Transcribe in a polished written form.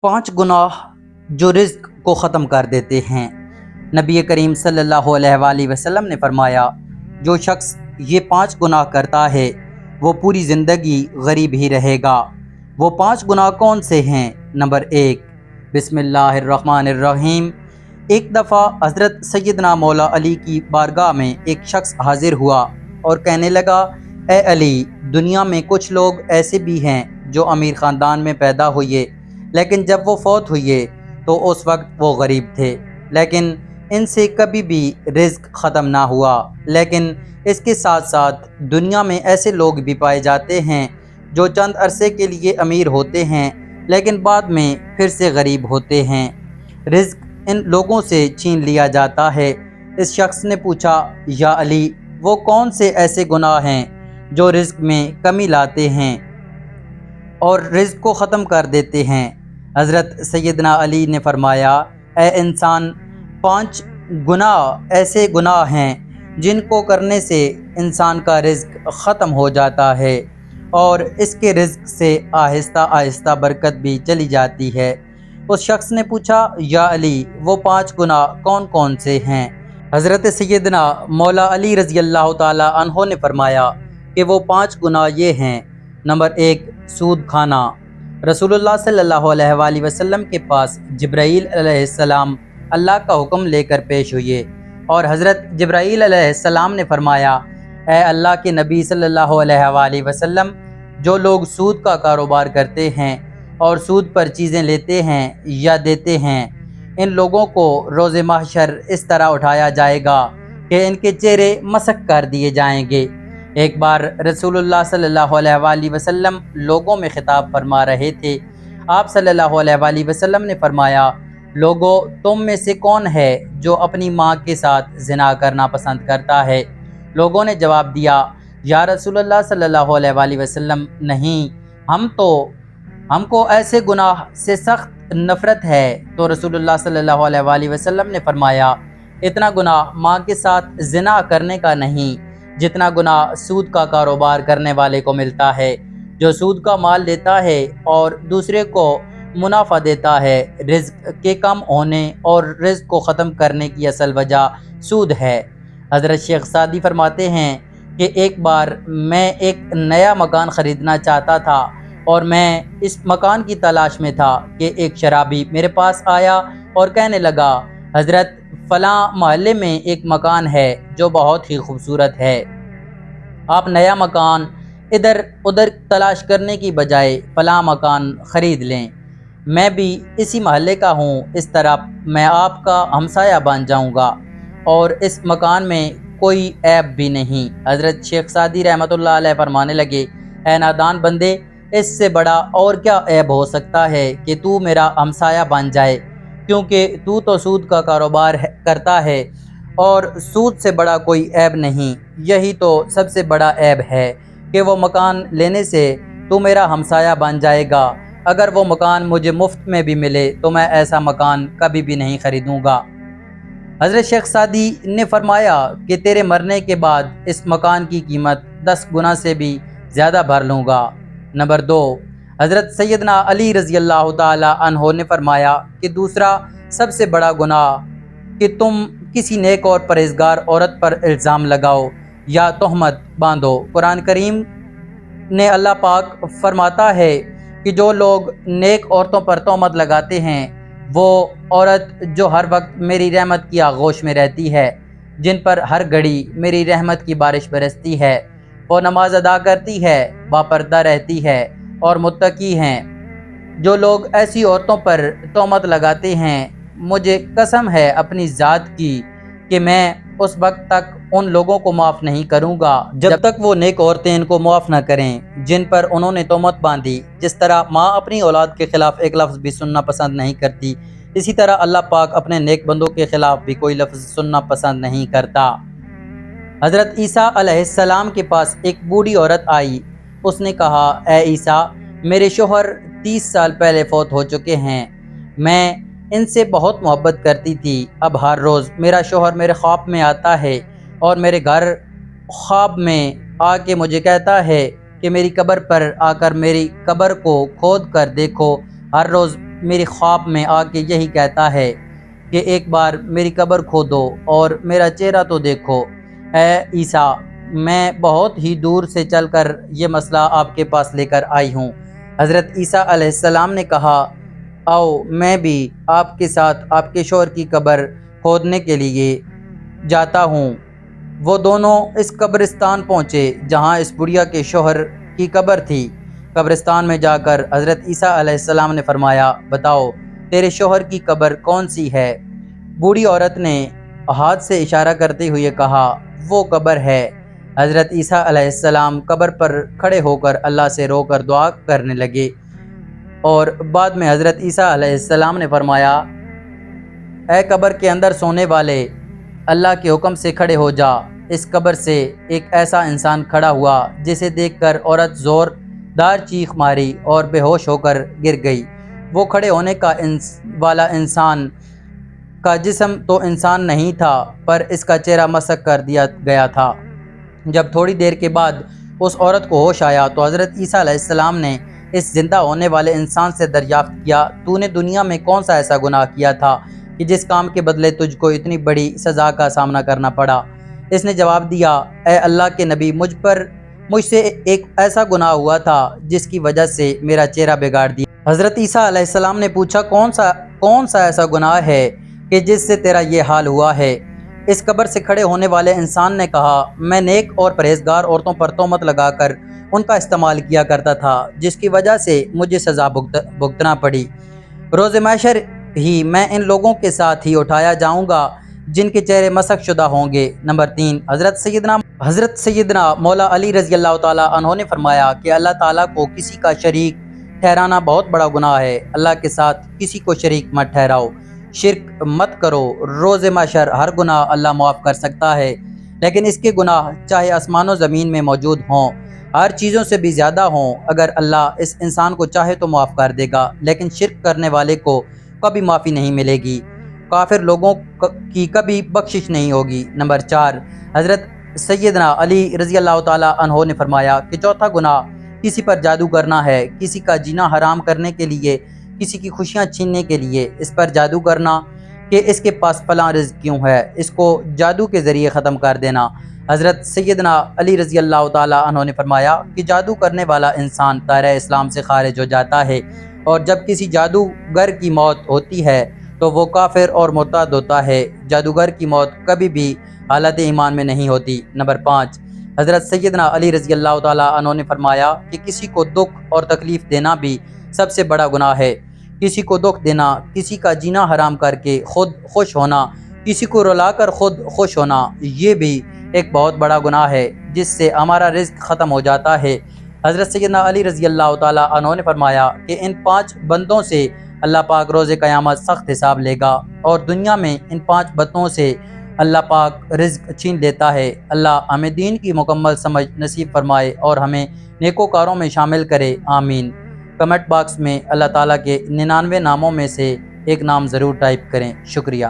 5 गुनाह जो रिज़्क़ को ख़त्म कर देते हैं। नबी करीम सल्लल्लाहु अलैहि वसल्लम ने फरमाया, जो शख्स ये 5 गुनाह करता है वो पूरी ज़िंदगी गरीब ही रहेगा। वो 5 गुनाह कौन से हैं? नंबर 1, बिस्मिल्लाहिर्रहमानिर्रहीम। एक दफ़ा हज़रत सैयदना मौला अली की बारगाह में एक शख्स हाजिर हुआ और कहने लगा, ए अली, दुनिया में कुछ लोग ऐसे भी हैं जो अमीर ख़ानदान में पैदा हुए, लेकिन जब वो फौत हुए तो उस वक्त वो गरीब थे, लेकिन इनसे कभी भी रिज़्क़ ख़त्म ना हुआ। लेकिन इसके साथ साथ दुनिया में ऐसे लोग भी पाए जाते हैं जो चंद अरसे के लिए अमीर होते हैं लेकिन बाद में फिर से गरीब होते हैं। रिज़्क़ इन लोगों से छीन लिया जाता है। इस शख्स ने पूछा, या अली, वो कौन से ऐसे गुनाह हैं जो रिज़्क़ में कमी लाते हैं और रिज़्क़ को ख़त्म कर देते हैं? हज़रत सैयदना अली ने फरमाया, ए इंसान, 5 गुनाह ऐसे गुनाह हैं जिनको करने से इंसान का रिज़्क़ ख़त्म हो जाता है और इसके रिज़्क़ से आहिस्ता आहिस्ता बरकत भी चली जाती है। उस शख्स ने पूछा, या अली, वो 5 गुनाह कौन कौन से हैं? हज़रत सैयदना मौला अली रज़ी अल्लाह ताला अन्हो ने फरमाया कि वो 5 गुनाह ये हैं। नंबर 1, सूद खाना। रसूलुल्लाह सल्लल्लाहु अलैहि वसल्लम के पास जिब्राईल अलैहिस्सलाम अल्लाह का हुक्म लेकर पेश हुए और हज़रत जिब्राईल अलैहिस्सलाम ने फरमाया, ए अल्लाह के नबी सल्लल्लाहु अलैहि वसल्लम, जो लोग सूद का कारोबार करते हैं और सूद पर चीज़ें लेते हैं या देते हैं, इन लोगों को रोज़े महशर इस तरह उठाया जाएगा कि इनके चेहरे मसक कर दिए जाएंगे। एक बार रसूलुल्लाह सल्लल्लाहु अलैहि वसल्लम लोगों में खिताब फरमा रहे थे। आप सल्लल्लाहु अलैहि वसल्लम ने फरमाया, लोगों, तुम में से कौन है जो अपनी माँ के साथ ज़िना करना पसंद करता है? लोगों ने जवाब दिया, या रसूलुल्लाह सल्लल्लाहु अलैहि वसल्लम, नहीं, हमको ऐसे गुनाह से सख्त नफ़रत है। तो रसूलुल्लाह सल्लल्लाहु अलैहि वसल्लम ने फरमाया, इतना गुनाह माँ के साथ ज़िना करने का नहीं जितना गुनाह सूद का कारोबार करने वाले को मिलता है। जो सूद का माल लेता है और दूसरे को मुनाफा देता है, रिज़्क़ के कम होने और रिज़्क़ को ख़त्म करने की असल वजह सूद है। हज़रत शेख सादी फरमाते हैं कि एक बार मैं एक नया मकान ख़रीदना चाहता था और मैं इस मकान की तलाश में था कि एक शराबी मेरे पास आया और कहने लगा, हज़रत, फ़लाँ महल्ले में एक मकान है जो बहुत ही खूबसूरत है, आप नया मकान इधर उधर तलाश करने की बजाय फ़लाँ मकान ख़रीद लें। मैं भी इसी महल्ले का हूँ, इस तरह मैं आपका हमसाया बन जाऊँगा और इस मकान में कोई ऐब भी नहीं। हज़रत शेख सादी रहमतुल्लाह अलैह फरमाने लगे, ए नादान बंदे, इससे बड़ा और क्या ऐब हो सकता है कि तू मेरा हमसाया बन जाए, क्योंकि तू तो सूद का कारोबार करता है और सूद से बड़ा कोई ऐब नहीं। यही तो सबसे बड़ा ऐब है कि वो मकान लेने से तू मेरा हमसाया बन जाएगा। अगर वो मकान मुझे मुफ्त में भी मिले तो मैं ऐसा मकान कभी भी नहीं ख़रीदूँगा। हज़रत शेख सादी ने फरमाया कि तेरे मरने के बाद इस मकान की कीमत 10 गुना से भी ज़्यादा भर लूँगा। नंबर 2, हज़रत सैयदना अली रज़ी अल्लाह ताला अन्हो ने फरमाया कि दूसरा सबसे बड़ा गुनाह कि तुम किसी नेक और परहेज़गार औरत पर इल्ज़ाम लगाओ या तोहमत बांधो। कुरान करीम ने अल्लाह पाक फरमाता है कि जो लोग नेक औरतों पर तोहमत लगाते हैं, वो औरत जो हर वक्त मेरी रहमत की आगोश में रहती है, जिन पर हर घड़ी मेरी रहमत की बारिश बरसती है, वो नमाज अदा करती है, बापर्दा रहती है और मुत्तकी हैं। जो लोग ऐसी औरतों पर तोहमत लगाते हैं, मुझे कसम है अपनी ज़ात की कि मैं उस वक्त तक उन लोगों को माफ़ नहीं करूँगा जब तक वो नेक औरतें इनको माफ़ न करें जिन पर उन्होंने तोहमत बांधी। जिस तरह माँ अपनी औलाद के ख़िलाफ़ एक लफ्ज़ भी सुनना पसंद नहीं करती, इसी तरह अल्लाह पाक अपने नेक बंदों के ख़िलाफ़ भी कोई लफ्ज़ सुनना पसंद नहीं करता। हज़रत ईसा अलैहिस्सलाम के पास एक बूढ़ी औरत आई। उसने कहा, ए ईसा, मेरे शोहर 30 साल पहले फ़ौत हो चुके हैं। मैं इनसे बहुत मोहब्बत करती थी। अब हर रोज़ मेरा शोहर मेरे ख्वाब में आता है और मेरे घर ख्वाब में आके मुझे कहता है कि मेरी कब्र पर आकर मेरी कब्र को खोद कर देखो। हर रोज़ میری خواب میں آ کے یہی کہتا ہے کہ ایک بار میری قبر کھودو اور میرا چہرہ تو دیکھو۔ اے عیسیٰ، میں بہت ہی دور سے چل کر یہ مسئلہ آپ کے پاس لے کر آئی ہوں۔ حضرت عیسیٰ علیہ السلام نے کہا، آؤ میں بھی آپ کے ساتھ آپ کے شوہر کی قبر کھودنے کے لیے جاتا ہوں۔ وہ دونوں اس قبرستان پہنچے جہاں اس بڑھیا کے شوہر کی قبر تھی۔ قبرستان میں جا کر حضرت عیسیٰ علیہ السلام نے فرمایا، بتاؤ تیرے شوہر کی قبر کون سی ہے؟ بوڑھی عورت نے ہاتھ سے اشارہ کرتے ہوئے کہا، وہ قبر ہے۔ حضرت عیسیٰ علیہ السلام قبر پر کھڑے ہو کر اللہ سے رو کر دعا کرنے لگے، اور بعد میں حضرت عیسیٰ علیہ السلام نے فرمایا، اے قبر کے اندر سونے والے، اللہ کے حکم سے کھڑے ہو جا۔ اس قبر سے ایک ایسا انسان کھڑا ہوا جسے دیکھ کر عورت زوردار چیخ ماری اور بے ہوش ہو کر گر گئی۔ وہ کھڑے ہونے والا انسان کا جسم تو انسان نہیں تھا، پر اس کا چہرہ مسخ کر دیا گیا تھا۔ جب تھوڑی دیر کے بعد اس عورت کو ہوش آیا تو حضرت عیسیٰ علیہ السلام نے اس زندہ ہونے والے انسان سے دریافت کیا، تو نے دنیا میں کون سا ایسا گناہ کیا تھا کہ جس کام کے بدلے تجھ کو اتنی بڑی سزا کا سامنا کرنا پڑا؟ اس نے جواب دیا، اے اللہ کے نبی، مجھ سے ایک ایسا گناہ ہوا تھا جس کی وجہ سے میرا چہرہ بگاڑ دیا۔ حضرت عیسیٰ علیہ السلام نے پوچھا، کون سا ایسا گناہ ہے کہ جس سے تیرا یہ حال ہوا ہے؟ اس قبر سے کھڑے ہونے والے انسان نے کہا، میں نیک اور پرہیزگار عورتوں پر تہمت لگا کر ان کا استعمال کیا کرتا تھا، جس کی وجہ سے مجھے سزا بھگتنا پڑی۔ روز محشر ہی میں ان لوگوں کے ساتھ ہی اٹھایا جاؤں گا جن کے چہرے مسخ شدہ ہوں گے۔ نمبر 3، حضرت سیدنا مولا علی رضی اللہ تعالیٰ عنہ نے فرمایا کہ اللہ تعالیٰ کو کسی کا شریک ٹھہرانا بہت بڑا گناہ ہے۔ اللہ کے ساتھ کسی کو شریک مت ٹھہراؤ، شرک مت کرو۔ روز محشر ہر گناہ اللہ معاف کر سکتا ہے، لیکن اس کے گناہ چاہے آسمان و زمین میں موجود ہوں، ہر چیزوں سے بھی زیادہ ہوں، اگر اللہ اس انسان کو چاہے تو معاف کر دے گا، لیکن شرک کرنے والے کو کبھی معافی نہیں ملے گی، کافر لوگوں کی کبھی بخشش نہیں ہوگی۔ نمبر 4، حضرت سیدنا علی رضی اللہ تعالیٰ عنہ نے فرمایا کہ چوتھا گناہ کسی پر جادو کرنا ہے، کسی کا جینا حرام کرنے کے لیے، کسی کی خوشیاں چھیننے کے لیے، اس پر جادو کرنا کہ اس کے پاس فلاں رزق کیوں ہے، اس کو جادو کے ذریعے ختم کر دینا۔ حضرت سیدنا علی رضی اللہ تعالیٰ عنہ نے فرمایا کہ جادو کرنے والا انسان دائرہ اسلام سے خارج ہو جاتا ہے، اور جب کسی جادوگر کی موت ہوتی ہے تو وہ کافر اور مرتد ہوتا ہے۔ جادوگر کی موت کبھی بھی حالت ایمان میں نہیں ہوتی۔ نمبر 5، حضرت سیدنا علی رضی اللہ تعالیٰ عنہ نے فرمایا کہ کسی کو دکھ اور تکلیف دینا بھی سب سے بڑا گناہ ہے۔ کسی کو دکھ دینا، کسی کا جینا حرام کر کے خود خوش ہونا، کسی کو رلا کر خود خوش ہونا، یہ بھی ایک بہت بڑا گناہ ہے جس سے ہمارا رزق ختم ہو جاتا ہے۔ حضرت سیدنا علی رضی اللہ تعالیٰ عنہ نے فرمایا کہ ان 5 بندوں سے اللہ پاک روز قیامت سخت حساب لے گا، اور دنیا میں ان 5 بندوں سے اللہ پاک رزق چھین لیتا ہے۔ اللہ ہمیں دین کی مکمل سمجھ نصیب فرمائے اور ہمیں نیکوکاروں میں شامل کرے، آمین۔ کمنٹ باکس میں اللہ تعالیٰ کے 99 ناموں میں سے ایک نام ضرور ٹائپ کریں، شکریہ۔